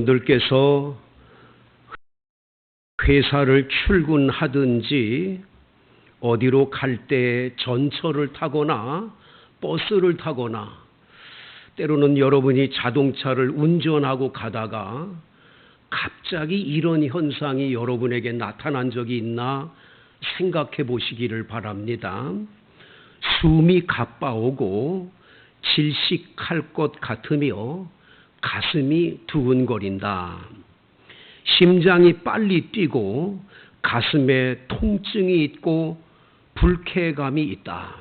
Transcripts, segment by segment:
여러분들께서 회사를 출근하든지 어디로 갈 때 전철을 타거나 버스를 타거나 때로는 여러분이 자동차를 운전하고 가다가 갑자기 이런 현상이 여러분에게 나타난 적이 있나 생각해 보시기를 바랍니다. 숨이 가빠오고 질식할 것 같으며 가슴이 두근거린다. 심장이 빨리 뛰고 가슴에 통증이 있고 불쾌감이 있다.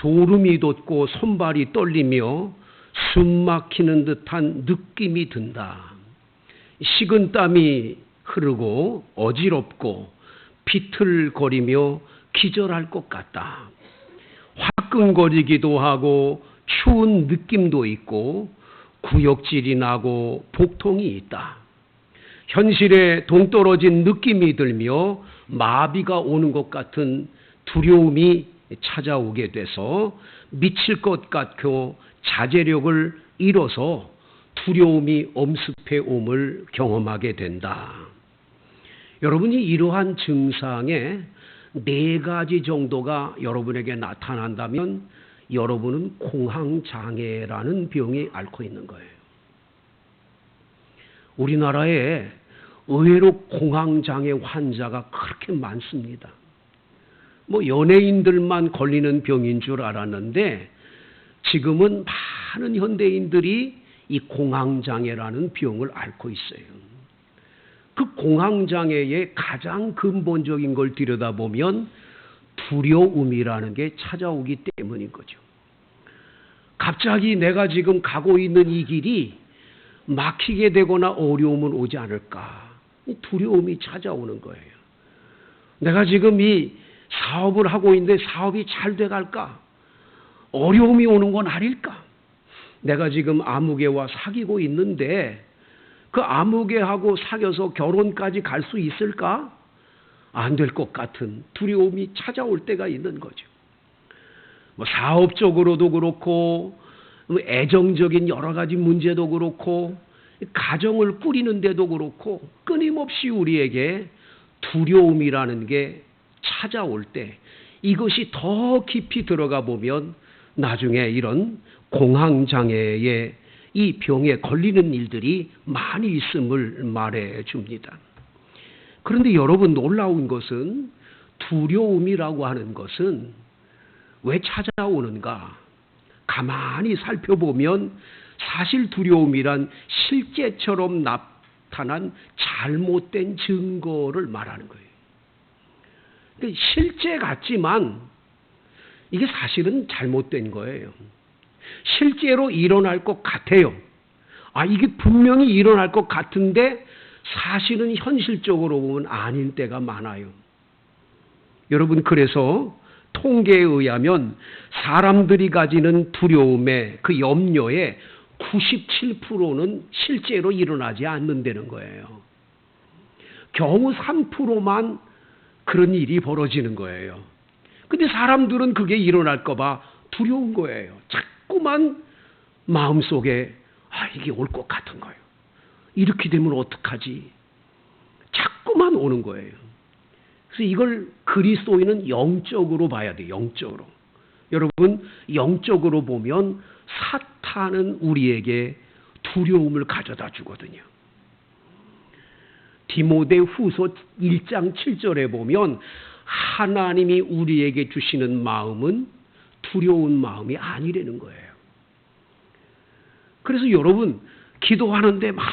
소름이 돋고 손발이 떨리며 숨 막히는 듯한 느낌이 든다. 식은땀이 흐르고 어지럽고 비틀거리며 기절할 것 같다. 화끈거리기도 하고 추운 느낌도 있고 구역질이 나고 복통이 있다. 현실에 동떨어진 느낌이 들며 마비가 오는 것 같은 두려움이 찾아오게 돼서 미칠 것 같고 자제력을 잃어서 두려움이 엄습해 옴을 경험하게 된다. 여러분이 이러한 증상의 4가지 정도가 여러분에게 나타난다면 여러분은 공황장애라는 병이 앓고 있는 거예요. 우리나라에 의외로 공황장애 환자가 그렇게 많습니다. 연예인들만 걸리는 병인 줄 알았는데 지금은 많은 현대인들이 이 공황장애라는 병을 앓고 있어요. 그 공황장애의 가장 근본적인 걸 들여다보면 두려움이라는 게 찾아오기 때문인 거죠. 갑자기 내가 지금 가고 있는 이 길이 막히게 되거나 어려움은 오지 않을까? 두려움이 찾아오는 거예요. 내가 지금 이 사업을 하고 있는데 사업이 잘 돼갈까? 어려움이 오는 건 아닐까? 내가 지금 아무개와 사귀고 있는데 그 아무개하고 사귀어서 결혼까지 갈 수 있을까? 안 될 것 같은 두려움이 찾아올 때가 있는 거죠. 사업적으로도 그렇고 애정적인 여러 가지 문제도 그렇고 가정을 꾸리는데도 그렇고 끊임없이 우리에게 두려움이라는 게 찾아올 때 이것이 더 깊이 들어가 보면 나중에 이런 공황장애의 이 병에 걸리는 일들이 많이 있음을 말해 줍니다. 그런데 여러분 놀라운 것은 두려움이라고 하는 것은 왜 찾아오는가? 가만히 살펴보면 사실 두려움이란 실제처럼 나타난 잘못된 증거를 말하는 거예요. 실제 같지만 이게 사실은 잘못된 거예요. 실제로 일어날 것 같아요. 이게 분명히 일어날 것 같은데 사실은 현실적으로 보면 아닌 때가 많아요. 여러분, 그래서 통계에 의하면 사람들이 가지는 두려움의 그 염려의 97%는 실제로 일어나지 않는다는 거예요. 겨우 3%만 그런 일이 벌어지는 거예요. 근데 사람들은 그게 일어날까 봐 두려운 거예요. 자꾸만 마음속에 이게 올 것 같은 거예요. 이렇게 되면 어떡하지? 자꾸만 오는 거예요. 그래서 이걸 그리스도인은 영적으로 봐야 돼요. 영적으로. 여러분, 영적으로 보면 사탄은 우리에게 두려움을 가져다 주거든요. 디모데후서 1장 7절에 보면 하나님이 우리에게 주시는 마음은 두려운 마음이 아니라는 거예요. 그래서 여러분, 기도하는데 막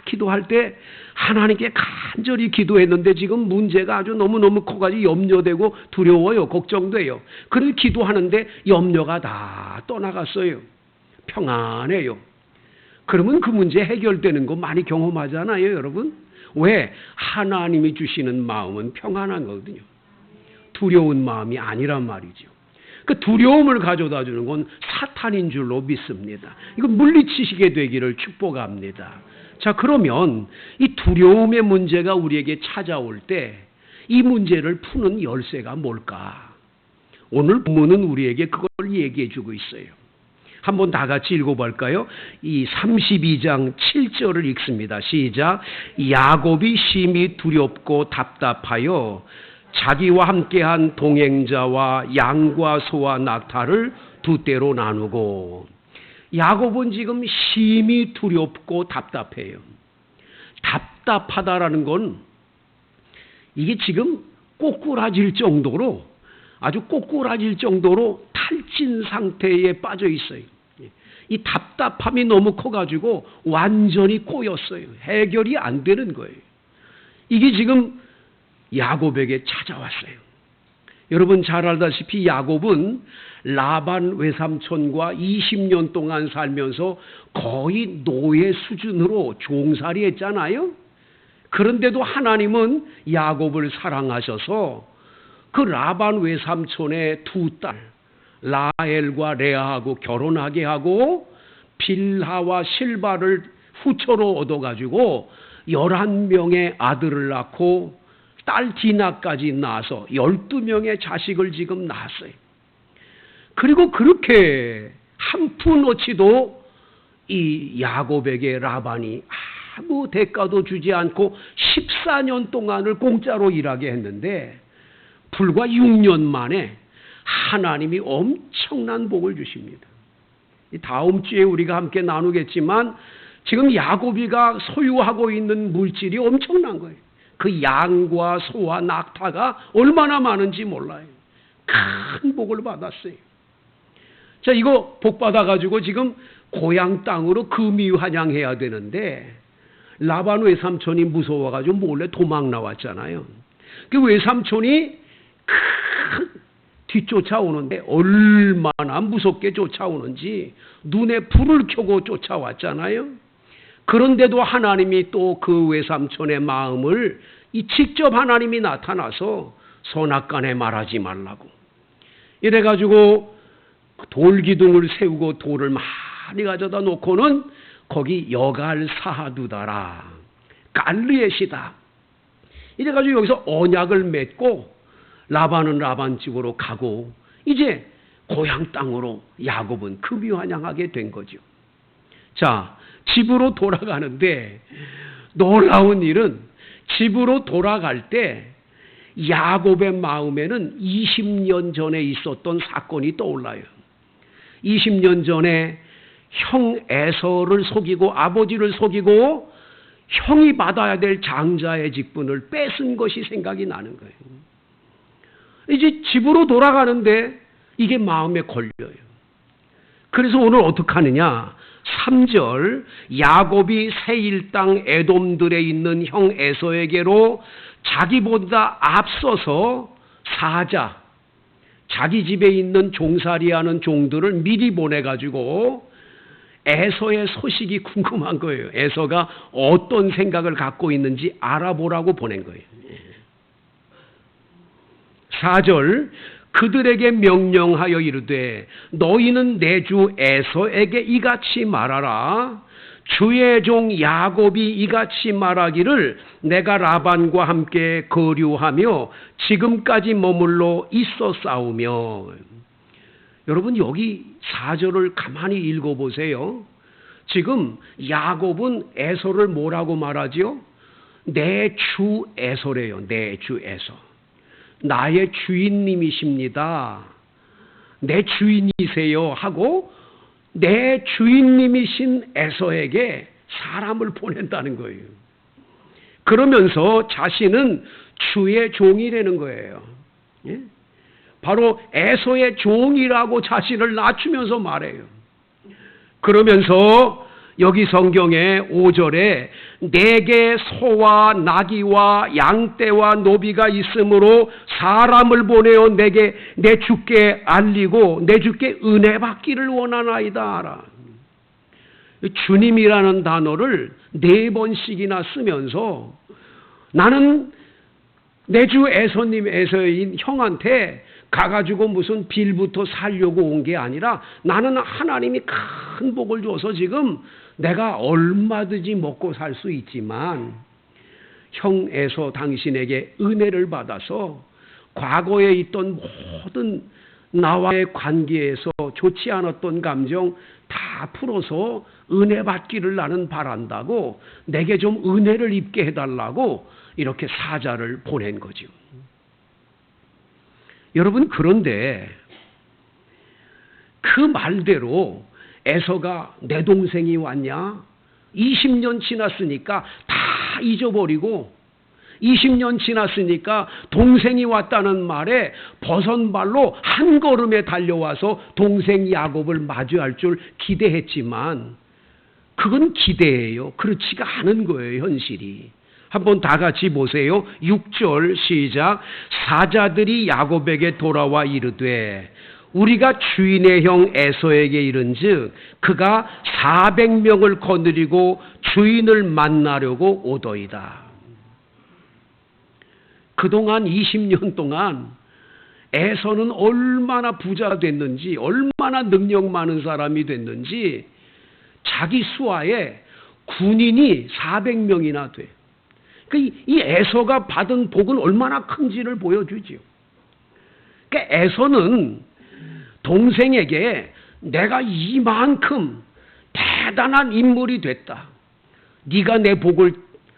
기도할 때 하나님께 간절히 기도했는데 지금 문제가 아주 너무너무 커가지고 염려되고 두려워요. 걱정돼요. 그래서 기도하는데 염려가 다 떠나갔어요. 평안해요. 그러면 그 문제 해결되는 거 많이 경험하잖아요, 여러분. 왜? 하나님이 주시는 마음은 평안한 거거든요. 두려운 마음이 아니란 말이죠. 그 두려움을 가져다 주는 건 사탄인 줄로 믿습니다. 이거 물리치시게 되기를 축복합니다. 자, 그러면 이 두려움의 문제가 우리에게 찾아올 때 이 문제를 푸는 열쇠가 뭘까? 오늘 본문은 우리에게 그걸 얘기해 주고 있어요. 한번 다 같이 읽어볼까요? 이 32장 7절을 읽습니다. 시작. 야곱이 심히 두렵고 답답하여 자기와 함께한 동행자와 양과 소와 낙타를 두 떼로 나누고. 야곱은 지금 심히 두렵고 답답해요. 답답하다라는 건 이게 지금 꼬꾸라질 정도로, 아주 꼬꾸라질 정도로 탈진 상태에 빠져 있어요. 이 답답함이 너무 커가지고 완전히 꼬였어요. 해결이 안 되는 거예요. 이게 지금 야곱에게 찾아왔어요. 여러분 잘 알다시피 야곱은 라반 외삼촌과 20년 동안 살면서 거의 노예 수준으로 종살이 했잖아요. 그런데도 하나님은 야곱을 사랑하셔서 그 라반 외삼촌의 두 딸 라헬과 레아하고 결혼하게 하고 빌하와 실바를 후처로 얻어가지고 11명의 아들을 낳고 딸 디나까지 낳아서 12명의 자식을 지금 낳았어요. 그리고 그렇게 한 푼 어치도 이 야곱에게 라반이 아무 대가도 주지 않고 14년 동안을 공짜로 일하게 했는데 불과 6년 만에 하나님이 엄청난 복을 주십니다. 다음 주에 우리가 함께 나누겠지만 지금 야곱이가 소유하고 있는 물질이 엄청난 거예요. 그 양과 소와 낙타가 얼마나 많은지 몰라요. 큰 복을 받았어요. 자, 이거 복 받아가지고 지금 고향 땅으로 금이환영해야 되는데 라반 외삼촌이 무서워가지고 몰래 도망 나왔잖아요. 그 외삼촌이 뒤쫓아오는데 얼마나 무섭게 쫓아오는지 눈에 불을 켜고 쫓아왔잖아요. 그런데도 하나님이 또 그 외삼촌의 마음을 직접 하나님이 나타나서 선악간에 말하지 말라고 이래가지고 돌기둥을 세우고 돌을 많이 가져다 놓고는 거기 여갈 사하두다라 갈르엣이다 이래가지고 여기서 언약을 맺고 라반은 라반 집으로 가고 이제 고향 땅으로 야곱은 금이환영하게 된 거죠. 자, 집으로 돌아가는데 놀라운 일은 집으로 돌아갈 때 야곱의 마음에는 20년 전에 있었던 사건이 떠올라요. 20년 전에 형 에서를 속이고 아버지를 속이고 형이 받아야 될 장자의 직분을 뺏은 것이 생각이 나는 거예요. 이제 집으로 돌아가는데 이게 마음에 걸려요. 그래서 오늘 어떻게 하느냐? 3절 야곱이 세일 땅 에돔들에 있는 형 에서에게로 자기보다 앞서서 사자 자기 집에 있는 종살이하는 종들을 미리 보내가지고 에서의 소식이 궁금한 거예요. 에서가 어떤 생각을 갖고 있는지 알아보라고 보낸 거예요. 4절 그들에게 명령하여 이르되 너희는 내 주 에서에게 이같이 말하라. 주의 종 야곱이 이같이 말하기를 내가 라반과 함께 거류하며 지금까지 머물러 있었사오며. 여러분 여기 4절을 가만히 읽어보세요. 지금 야곱은 에서를 뭐라고 말하지요? 내 주 에서래요. 내 주 에서. 나의 주인님이십니다. 내 주인이세요 하고 내 주인님이신 에서에게 사람을 보낸다는 거예요. 그러면서 자신은 주의 종이라는 거예요. 예? 바로 에서의 종이라고 자신을 낮추면서 말해요. 그러면서 여기 성경에 5절에 내게 소와 나귀와 양떼와 노비가 있으므로 사람을 보내어 내게 내 주께 알리고 내 주께 은혜 받기를 원하나이다. 주님이라는 단어를 4번씩이나 쓰면서 나는 내 주 에서인 형한테 가가지고 무슨 빌부터 살려고 온 게 아니라 나는 하나님이 큰 복을 줘서 지금 내가 얼마든지 먹고 살 수 있지만 형에서 당신에게 은혜를 받아서 과거에 있던 모든 나와의 관계에서 속에서 좋지 않았던 감정 다 풀어서 은혜 받기를 나는 바란다고 내게 좀 은혜를 입게 해달라고 이렇게 사자를 보낸 거죠. 여러분, 그런데 그 말대로 에서가 내 동생이 왔냐? 20년 지났으니까 다 잊어버리고 20년 지났으니까 동생이 왔다는 말에 버선발로 한 걸음에 달려와서 동생 야곱을 마주할 줄 기대했지만 그건 기대예요. 그렇지가 않은 거예요, 현실이. 한번 다 같이 보세요. 6절 시작. 사자들이 야곱에게 돌아와 이르되 우리가 주인의 형 에서에게 이른즉 그가 400명을 거느리고 주인을 만나려고 오더이다. 그동안 20년 동안 에서는 얼마나 부자가 됐는지, 얼마나 능력 많은 사람이 됐는지 자기 수하에 군인이 400명이나 돼. 이 에서가 받은 복은 얼마나 큰지를 보여주지요. 그러니까 에서는 동생에게 내가 이만큼 대단한 인물이 됐다. 네가 내 복을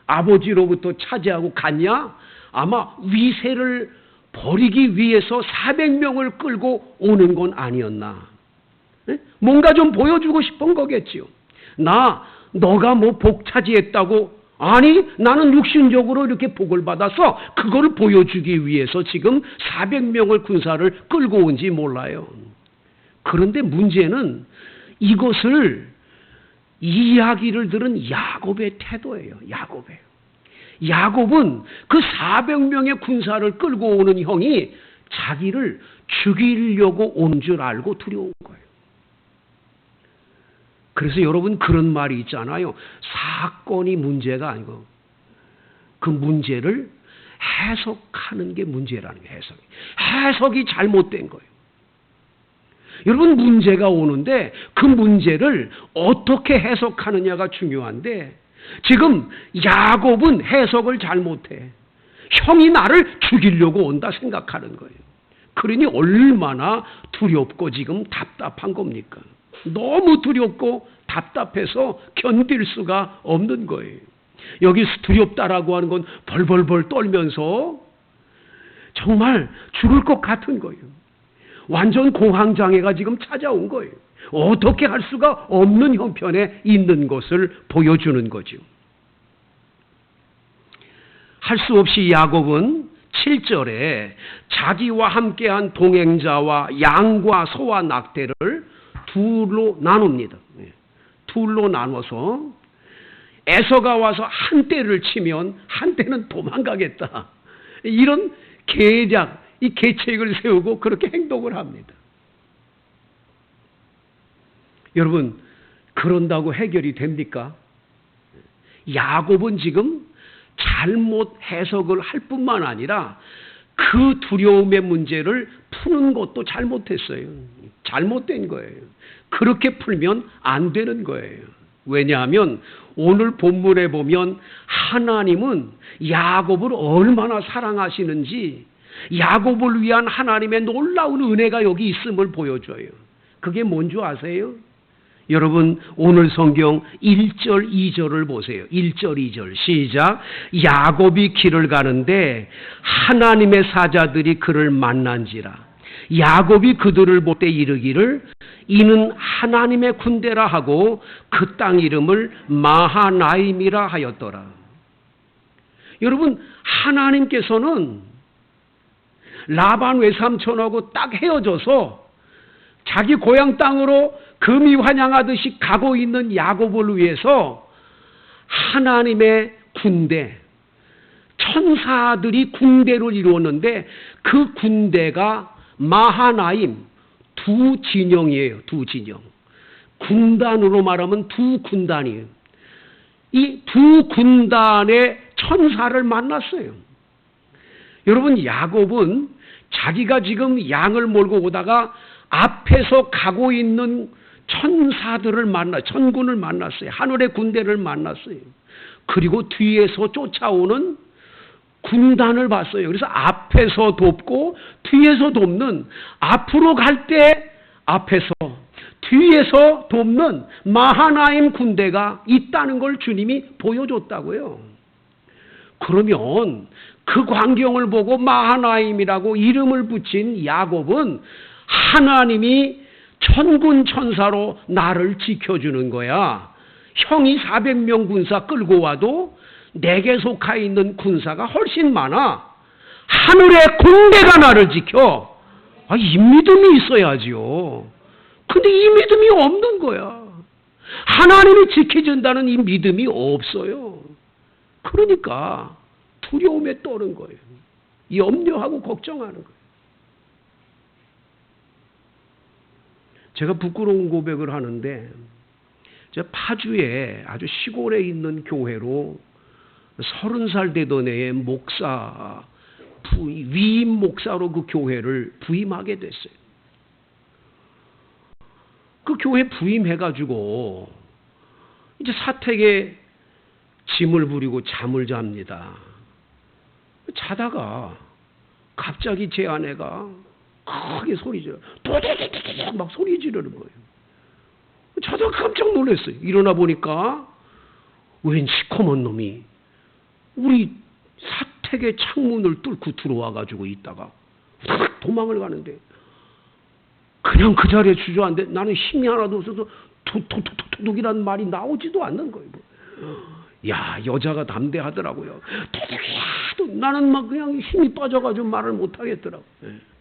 아버지로부터 차지하고 갔냐? 아마 위세를 버리기 위해서 400명을 끌고 오는 건 아니었나. 뭔가 좀 보여주고 싶은 거겠지요. 너가 뭐 복 차지했다고? 아니, 나는 육신적으로 이렇게 복을 받아서 그걸 보여주기 위해서 지금 400명을 군사를 끌고 온지 몰라요. 그런데 문제는 이것을 이야기를 들은 야곱의 태도예요. 야곱은 그 400명의 군사를 끌고 오는 형이 자기를 죽이려고 온 줄 알고 두려운 거예요. 그래서 여러분, 그런 말이 있잖아요. 사건이 문제가 아니고 그 문제를 해석하는 게 문제라는 거예요. 해석이 잘못된 거예요. 여러분, 문제가 오는데 그 문제를 어떻게 해석하느냐가 중요한데 지금 야곱은 해석을 잘못해. 형이 나를 죽이려고 온다 생각하는 거예요. 그러니 얼마나 두렵고 지금 답답한 겁니까? 너무 두렵고 답답해서 견딜 수가 없는 거예요. 여기서 두렵다라고 하는 건 벌벌벌 떨면서 정말 죽을 것 같은 거예요. 완전 공황장애가 지금 찾아온 거예요. 어떻게 할 수가 없는 형편에 있는 것을 보여주는 거죠. 할 수 없이 야곱은 7절에 자기와 함께한 동행자와 양과 소와 낙태를 둘로 나눕니다. 둘로 나눠서 에서가 와서 한 대를 치면 한 대는 도망가겠다. 이런 계략, 이 계책을 세우고 그렇게 행동을 합니다. 여러분, 그런다고 해결이 됩니까? 야곱은 지금 잘못 해석을 할 뿐만 아니라 그 두려움의 문제를 푸는 것도 잘못했어요. 잘못된 거예요. 그렇게 풀면 안 되는 거예요. 왜냐하면 오늘 본문에 보면 하나님은 야곱을 얼마나 사랑하시는지 야곱을 위한 하나님의 놀라운 은혜가 여기 있음을 보여줘요. 그게 뭔 줄 아세요? 여러분, 오늘 성경 1절 2절을 보세요. 1절 2절 시작. 야곱이 길을 가는데 하나님의 사자들이 그를 만난지라. 야곱이 그들을 볼 때 이르기를 이는 하나님의 군대라 하고 그 땅 이름을 마하나임이라 하였더라. 여러분, 하나님께서는 라반 외삼촌하고 딱 헤어져서 자기 고향 땅으로 금이 환영하듯이 가고 있는 야곱을 위해서 하나님의 군대, 천사들이 군대를 이루었는데 그 군대가 마하나임, 두 진영이에요. 두 진영. 군단으로 말하면 두 군단이에요. 이 두 군단의 천사를 만났어요. 여러분, 야곱은 자기가 지금 양을 몰고 오다가 앞에서 가고 있는 천사들을 천군을 만났어요. 하늘의 군대를 만났어요. 그리고 뒤에서 쫓아오는 군단을 봤어요. 그래서 앞에서 돕고 뒤에서 돕는, 앞으로 갈 때 앞에서 뒤에서 돕는 마하나임 군대가 있다는 걸 주님이 보여줬다고요. 그러면 그 광경을 보고 마하나임이라고 이름을 붙인 야곱은 하나님이 천군 천사로 나를 지켜주는 거야. 형이 400명 군사 끌고 와도 내게 속하 있는 군사가 훨씬 많아. 하늘의 군대가 나를 지켜. 이 믿음이 있어야지요. 근데 이 믿음이 없는 거야. 하나님이 지켜준다는 이 믿음이 없어요. 그러니까 두려움에 떠는 거예요. 염려하고 걱정하는 거예요. 제가 부끄러운 고백을 하는데, 제가 파주에 아주 시골에 있는 교회로 30살 되던 해에 위임 목사로 그 교회를 부임하게 됐어요. 그 교회 부임해가지고 이제 사택에 짐을 부리고 잠을 잡니다. 자다가 갑자기 제 아내가 크게 소리 질러, 도도도도도 막 소리 지르는 거예요. 자다가 깜짝 놀랐어요. 일어나 보니까 웬 시커먼 놈이 우리 사택의 창문을 뚫고 들어와가지고 있다가 도망을 가는데, 그냥 그 자리에 주저앉는데 나는 힘이 하나도 없어서 도둑이라는 말이 나오지도 않는 거예요. 야, 여자가 담대하더라고요. 도둑이야. 나는 막 그냥 힘이 빠져가지고 말을 못하겠더라고요.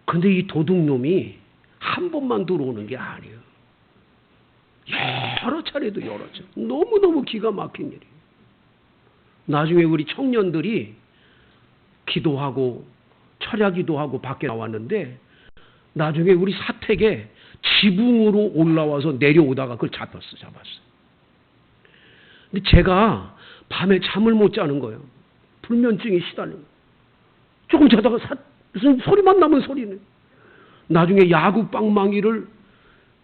근데 이 도둑놈이 한 번만 들어오는 게 아니에요. 여러 차례도 여러 차례. 너무너무 기가 막힌 일이에요. 나중에 우리 청년들이 기도하고 철야기도 하고 밖에 나왔는데, 나중에 우리 사택에 지붕으로 올라와서 내려오다가 그걸 잡았어요. 근데 제가 밤에 잠을 못 자는 거예요. 불면증이 시달리는 거예요. 조금 자다가 무슨 소리만 나면 소리는. 나중에 야구 빵망이를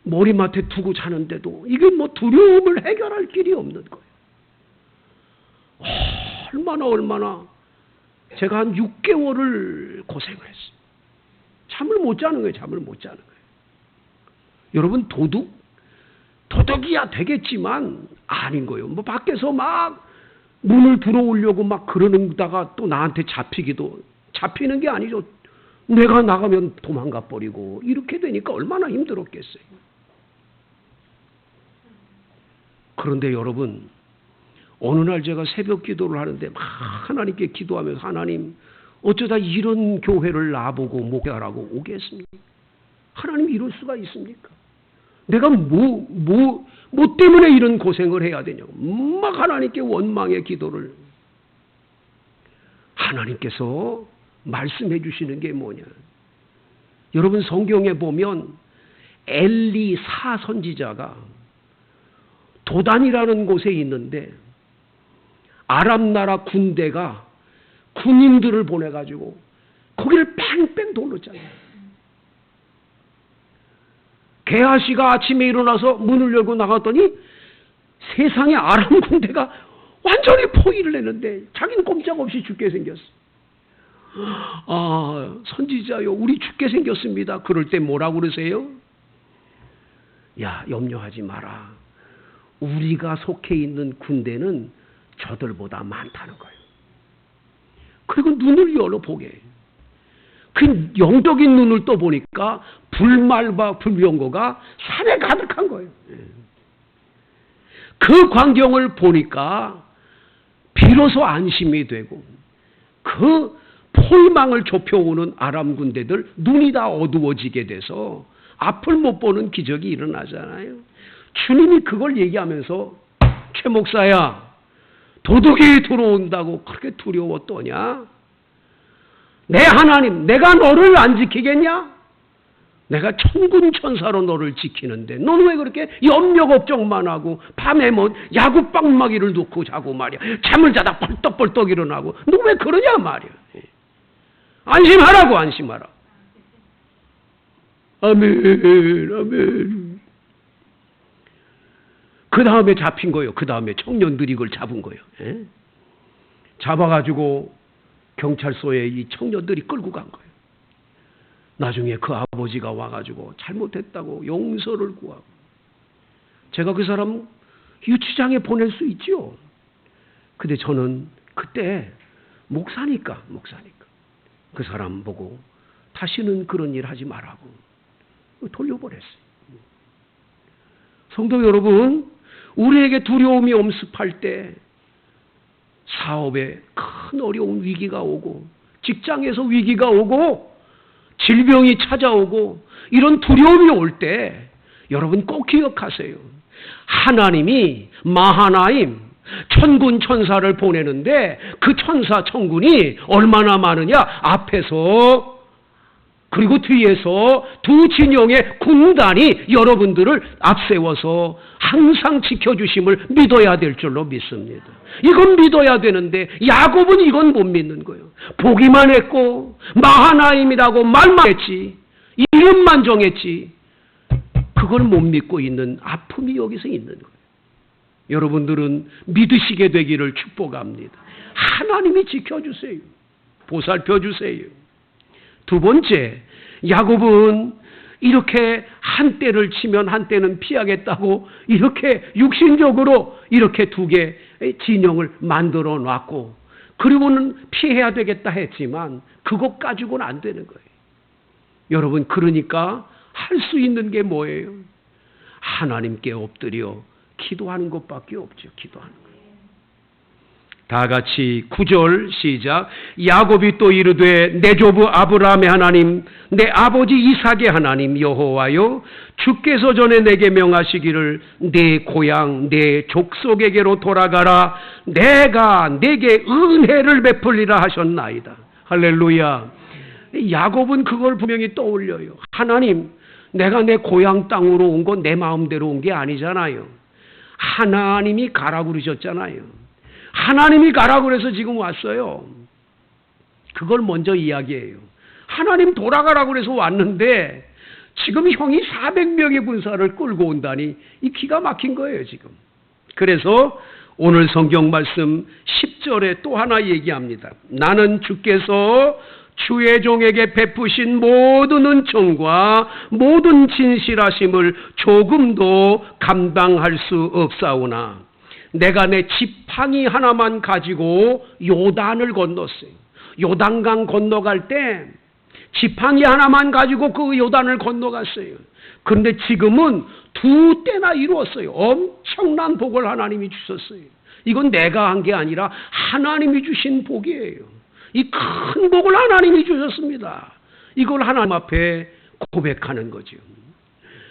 머리맡에 두고 자는데도 이게 뭐 두려움을 해결할 길이 없는 거예요. 얼마나 제가 한 6개월을 고생을 했어요. 잠을 못 자는 거예요. 여러분, 도둑이야 되겠지만 아닌 거예요. 뭐 밖에서 막 문을 들어오려고 막 그러는다가 또 나한테 잡히는 게 아니죠. 내가 나가면 도망가 버리고 이렇게 되니까 얼마나 힘들었겠어요. 그런데 여러분, 어느 날 제가 새벽 기도를 하는데 막 하나님께 기도하면서, 하나님, 어쩌다 이런 교회를 나보고 목회하라고 오겠습니까? 하나님, 이럴 수가 있습니까? 내가 뭐 때문에 이런 고생을 해야 되냐고 막 하나님께 원망의 기도를. 하나님께서 말씀해 주시는 게 뭐냐. 여러분, 성경에 보면 엘리 사선지자가 도단이라는 곳에 있는데 아람 나라 군대가 군인들을 보내가지고 거기를 뺑뺑 돌렸잖아요. 게하시가 아침에 일어나서 문을 열고 나갔더니 세상에 아람 군대가 완전히 포위를 했는데 자기는 꼼짝없이 죽게 생겼어. 선지자요, 우리 죽게 생겼습니다. 그럴 때 뭐라고 그러세요? 야, 염려하지 마라. 우리가 속해 있는 군대는 저들보다 많다는 거예요. 그리고 눈을 열어보게. 그 영적인 눈을 떠보니까 불말과 불병거가 산에 가득한 거예요. 그 광경을 보니까 비로소 안심이 되고, 그 포위망을 좁혀오는 아람 군대들 눈이 다 어두워지게 돼서 앞을 못 보는 기적이 일어나잖아요. 주님이 그걸 얘기하면서, 최 목사야, 도둑이 들어온다고 그렇게 두려워 떠냐? 내 하나님, 내가 너를 안 지키겠냐? 내가 천군 천사로 너를 지키는데 너는 왜 그렇게 염려 걱정만 하고 밤에 뭐 야구방망이를 놓고 자고 말이야. 잠을 자다 벌떡벌떡 일어나고 너 왜 그러냐 말이야. 안심하라고, 안심하라. 아멘. 그 다음에 잡힌 거예요. 그 다음에 청년들이 이걸 잡은 거예요. 잡아가지고 경찰서에 이 청년들이 끌고 간 거예요. 나중에 그 아버지가 와가지고 잘못했다고 용서를 구하고, 제가 그 사람 유치장에 보낼 수 있죠. 근데 저는 그때 목사니까 그 사람 보고 다시는 그런 일 하지 말라고 돌려보냈어요. 성도 여러분, 우리에게 두려움이 엄습할 때, 사업에 큰 어려운 위기가 오고, 직장에서 위기가 오고, 질병이 찾아오고, 이런 두려움이 올 때 여러분 꼭 기억하세요. 하나님이 마하나임 천군 천사를 보내는데, 그 천사 천군이 얼마나 많으냐? 앞에서 그리고 뒤에서 두 진영의 군단이 여러분들을 앞세워서 항상 지켜주심을 믿어야 될 줄로 믿습니다. 이건 믿어야 되는데 야곱은 이건 못 믿는 거예요. 보기만 했고 마하나임이라고 말만 했지, 이름만 정했지, 그걸 못 믿고 있는 아픔이 여기서 있는 거예요. 여러분들은 믿으시게 되기를 축복합니다. 하나님이 지켜주세요. 보살펴주세요. 두 번째, 야곱은 이렇게 한때를 치면 한때는 피하겠다고 이렇게 육신적으로 이렇게 두 개의 진영을 만들어 놨고, 그리고는 피해야 되겠다 했지만 그것 가지고는 안 되는 거예요. 여러분, 그러니까 할 수 있는 게 뭐예요? 하나님께 엎드려 기도하는 것밖에 없죠. 기도하는 거예요. 다 같이 9절 시작. 야곱이 또 이르되 내 조부 아브라함의 하나님, 내 아버지 이삭의 하나님 여호와여, 주께서 전에 내게 명하시기를 내 고향 내 족속에게로 돌아가라, 내가 내게 은혜를 베풀리라 하셨나이다. 할렐루야. 야곱은 그걸 분명히 떠올려요. 하나님, 내가 내 고향 땅으로 온 건 내 마음대로 온 게 아니잖아요. 하나님이 가라고 그러셨잖아요. 하나님이 가라고 그래서 지금 왔어요. 그걸 먼저 이야기해요. 하나님 돌아가라고 그래서 왔는데 지금 형이 400명의 군사를 끌고 온다니, 이 기가 막힌 거예요 지금. 그래서 오늘 성경 말씀 10절에 또 하나 얘기합니다. 나는 주께서 주의 종에게 베푸신 모든 은총과 모든 진실하심을 조금도 감당할 수 없사오나 내가 내 지팡이 하나만 가지고 요단을 건넜어요. 요단강 건너갈 때 지팡이 하나만 가지고 그 요단을 건너갔어요. 그런데 지금은 2때나 이루었어요. 엄청난 복을 하나님이 주셨어요. 이건 내가 한 게 아니라 하나님이 주신 복이에요. 이 큰 복을 하나님이 주셨습니다. 이걸 하나님 앞에 고백하는 거죠.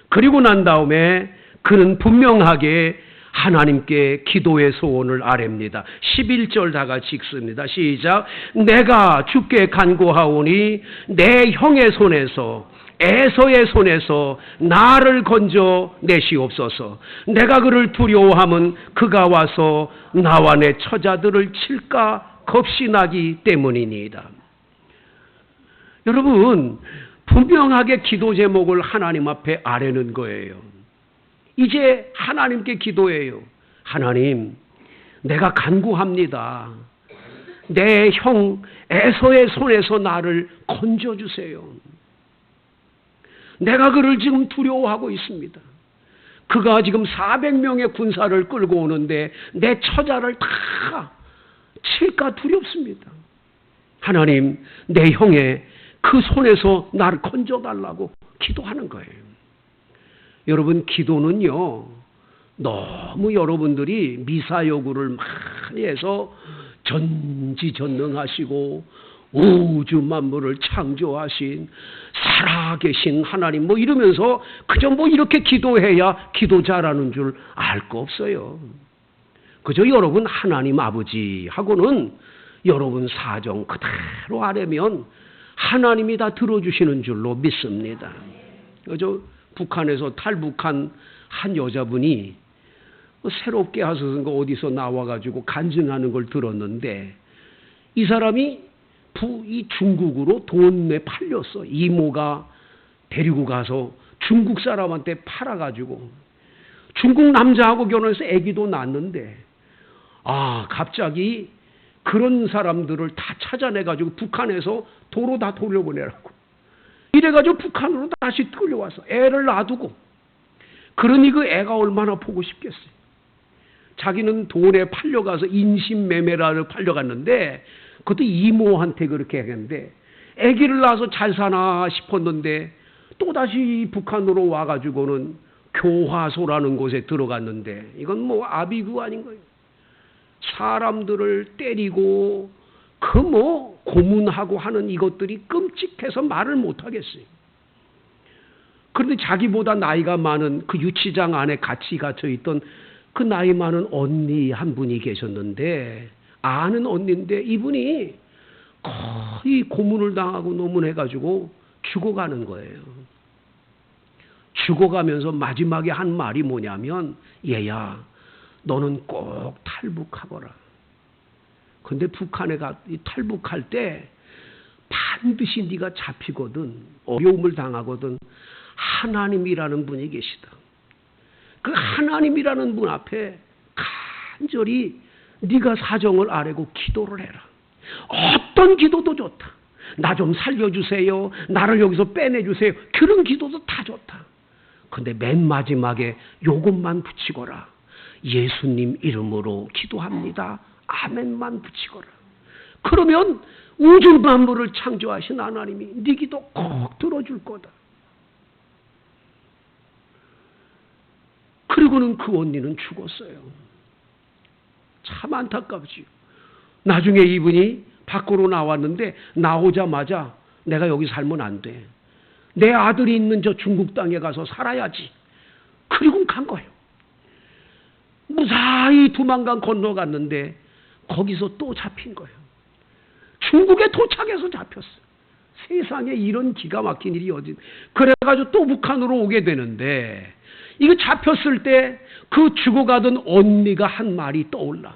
그리고 난 다음에 그는 분명하게 하나님께 기도의 소원을 아뢰입니다. 11절 다 같이 읽습니다. 시작. 내가 주께 간구하오니 내 형의 손에서 에서의 손에서 나를 건져 내시옵소서. 내가 그를 두려워함은 그가 와서 나와 내 처자들을 칠까 겁신하기 때문이니이다. 여러분, 분명하게 기도 제목을 하나님 앞에 아뢰는 거예요. 이제 하나님께 기도해요. 하나님, 내가 간구합니다. 내 형 에서의 손에서 나를 건져주세요. 내가 그를 지금 두려워하고 있습니다. 그가 지금 400명의 군사를 끌고 오는데 내 처자를 다 칠까 두렵습니다. 하나님, 내 형의 그 손에서 나를 건져달라고 기도하는 거예요. 여러분, 기도는요, 너무 여러분들이 미사 요구를 많이 해서 전지전능하시고 우주 만물을 창조하신 살아계신 하나님 뭐 이러면서 그저 뭐 이렇게 기도해야 기도 잘하는 줄 알 거 없어요. 그저 여러분 하나님 아버지하고는 여러분 사정 그대로 아뢰면 하나님이 다 들어주시는 줄로 믿습니다. 그저 북한에서 탈북한 한 여자분이 새롭게 하셔서 어디서 나와가지고 간증하는 걸 들었는데, 이 사람이 이 중국으로 돈에 팔렸어. 이모가 데리고 가서 중국 사람한테 팔아가지고 중국 남자하고 결혼해서 아기도 낳았는데, 갑자기 그런 사람들을 다 찾아내가지고 북한에서 도로 다 돌려보내라고. 이래가지고 북한으로 다시 끌려와서 애를 놔두고, 그러니 그 애가 얼마나 보고 싶겠어요. 자기는 돈에 팔려가서 인신매매라를 팔려갔는데, 그것도 이모한테 그렇게 했는데, 아기를 낳아서 잘 사나 싶었는데 또다시 북한으로 와가지고는 교화소라는 곳에 들어갔는데, 이건 뭐 아비규 아닌 거예요. 사람들을 때리고 그 뭐 고문하고 하는 이것들이 끔찍해서 말을 못하겠어요. 그런데 자기보다 나이가 많은 그 유치장 안에 같이 갇혀 있던 그 나이 많은 언니 한 분이 계셨는데, 아는 언니인데 이분이 거의 고문을 당하고 노문해가지고 죽어가는 거예요. 죽어가면서 마지막에 한 말이 뭐냐면, 얘야, 너는 꼭 탈북하거라. 근데 북한에 탈북할 때 반드시 네가 잡히거든, 어려움을 당하거든, 하나님이라는 분이 계시다. 그 하나님이라는 분 앞에 간절히 네가 사정을 아뢰고 기도를 해라. 어떤 기도도 좋다. 나 좀 살려주세요, 나를 여기서 빼내주세요, 그런 기도도 다 좋다. 근데 맨 마지막에 요것만 붙이거라. 예수님 이름으로 기도합니다, 아멘만 붙이거라. 그러면 우주 만물을 창조하신 하나님이 네 기도 꼭 들어줄 거다. 그리고는 그 언니는 죽었어요. 참 안타깝지요. 나중에 이분이 밖으로 나왔는데, 나오자마자 내가 여기 살면 안 돼, 내 아들이 있는 저 중국 땅에 가서 살아야지. 그리고 간 거예요. 무사히 두만강 건너갔는데 거기서 또 잡힌 거예요. 중국에 도착해서 잡혔어. 세상에 이런 기가 막힌 일이 어디. 그래가지고 또 북한으로 오게 되는데, 이거 잡혔을 때 그 죽어가던 언니가 한 말이 떠올라.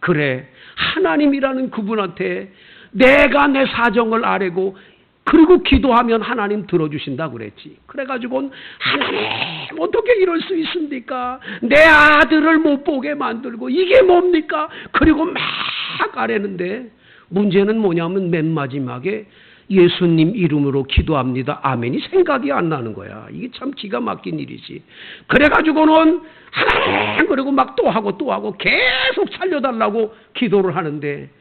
그래, 하나님이라는 그분한테 내가 내 사정을 아뢰고 그리고 기도하면 하나님 들어주신다 그랬지. 그래가지고는 하나님 어떻게 이럴 수 있습니까? 내 아들을 못 보게 만들고 이게 뭡니까? 그리고 막 아뢰는데, 문제는 뭐냐면 맨 마지막에 예수님 이름으로 기도합니다, 아멘이 생각이 안 나는 거야. 이게 참 기가 막힌 일이지. 그래가지고는 하나님 그리고 막 또 하고 또 하고 계속 살려달라고 기도를 하는데,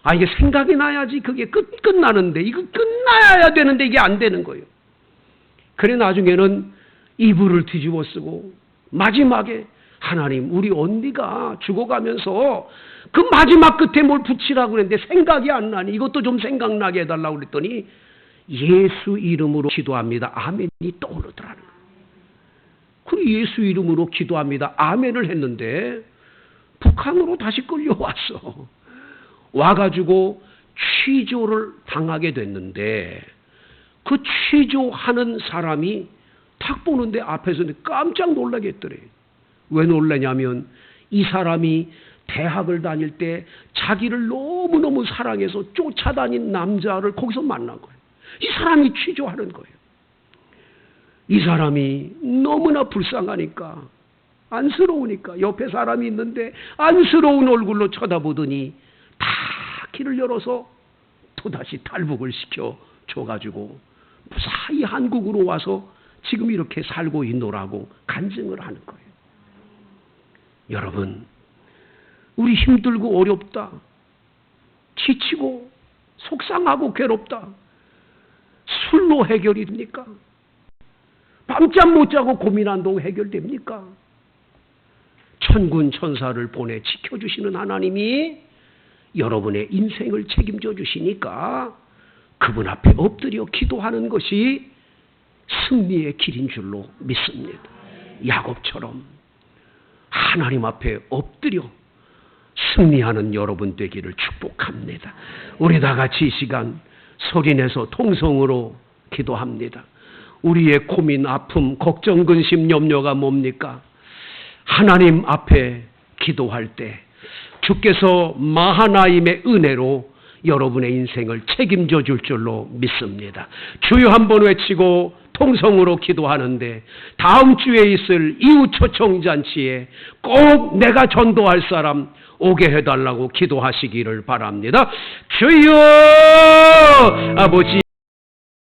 아, 이게 생각이 나야지 그게 끝나는데, 이거 끝나야 되는데 이게 안 되는 거예요. 그래 나중에는 이불을 뒤집어 쓰고 마지막에 하나님, 우리 언니가 죽어가면서 그 마지막 끝에 뭘 붙이라고 그랬는데 생각이 안 나니 이것도 좀 생각나게 해달라고 그랬더니 예수 이름으로 기도합니다, 아멘이 떠오르더라는 거예요. 그리고 예수 이름으로 기도합니다, 아멘을 했는데 북한으로 다시 끌려왔어. 와가지고 취조를 당하게 됐는데, 그 취조하는 사람이 탁 보는데 앞에서 깜짝 놀라겠더래. 왜 놀라냐면 이 사람이 대학을 다닐 때 자기를 너무너무 사랑해서 쫓아다닌 남자를 거기서 만난 거예요. 이 사람이 취조하는 거예요. 이 사람이 너무나 불쌍하니까, 안쓰러우니까, 옆에 사람이 있는데 안쓰러운 얼굴로 쳐다보더니 다 길을 열어서 또다시 탈북을 시켜줘가지고 무사히 한국으로 와서 지금 이렇게 살고 있노라고 간증을 하는 거예요. 여러분, 우리 힘들고 어렵다, 지치고 속상하고 괴롭다, 술로 해결이 됩니까? 밤잠 못 자고 고민한다고 해결됩니까? 천군 천사를 보내 지켜주시는 하나님이 여러분의 인생을 책임져 주시니까 그분 앞에 엎드려 기도하는 것이 승리의 길인 줄로 믿습니다. 야곱처럼 하나님 앞에 엎드려 승리하는 여러분 되기를 축복합니다. 우리 다 같이 이 시간 소리내서 통성으로 기도합니다. 우리의 고민, 아픔, 걱정, 근심, 염려가 뭡니까? 하나님 앞에 기도할 때 주께서 마하나임의 은혜로 여러분의 인생을 책임져 줄 줄로 믿습니다. 주여 한번 외치고 통성으로 기도하는데, 다음 주에 있을 이웃 초청잔치에 꼭 내가 전도할 사람 오게 해달라고 기도하시기를 바랍니다. 주여, 아버지